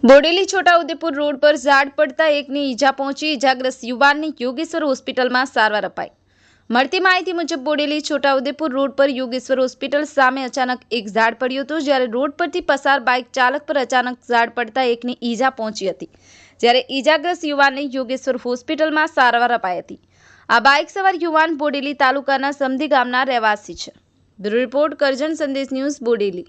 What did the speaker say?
Bodeli Chhota Udepur road પર ઝાડ પડતા એકની ઈજા પહોંચી. ઈજાગ્રસ્ત યુવાનને યોગેશ્વર હોસ્પિટલમાં સારવાર અપાઈ. મળતી માહિતી મુજબ બોડેલી છોટાઉદેપુર રોડ પર યોગેશ્વર હોસ્પિટલ સામે અચાનક એક ઝાડ પડ્યું હતું. જ્યારે રોડ પરથી પસાર બાઇક ચાલક પર અચાનક ઝાડ પડતા એકની ઈજા પહોંચી હતી. જ્યારે ઈજાગ્રસ્ત યુવાનને યોગેશ્વર હોસ્પિટલમાં સારવાર અપાઈ હતી. આ બાઇક સવાર યુવાન બોડેલી તાલુકાના સમધી ગામના રહેવાસી છે. બ્યુરો રિપોર્ટ કરજણ સંદેશ ન્યૂઝ બોડેલી.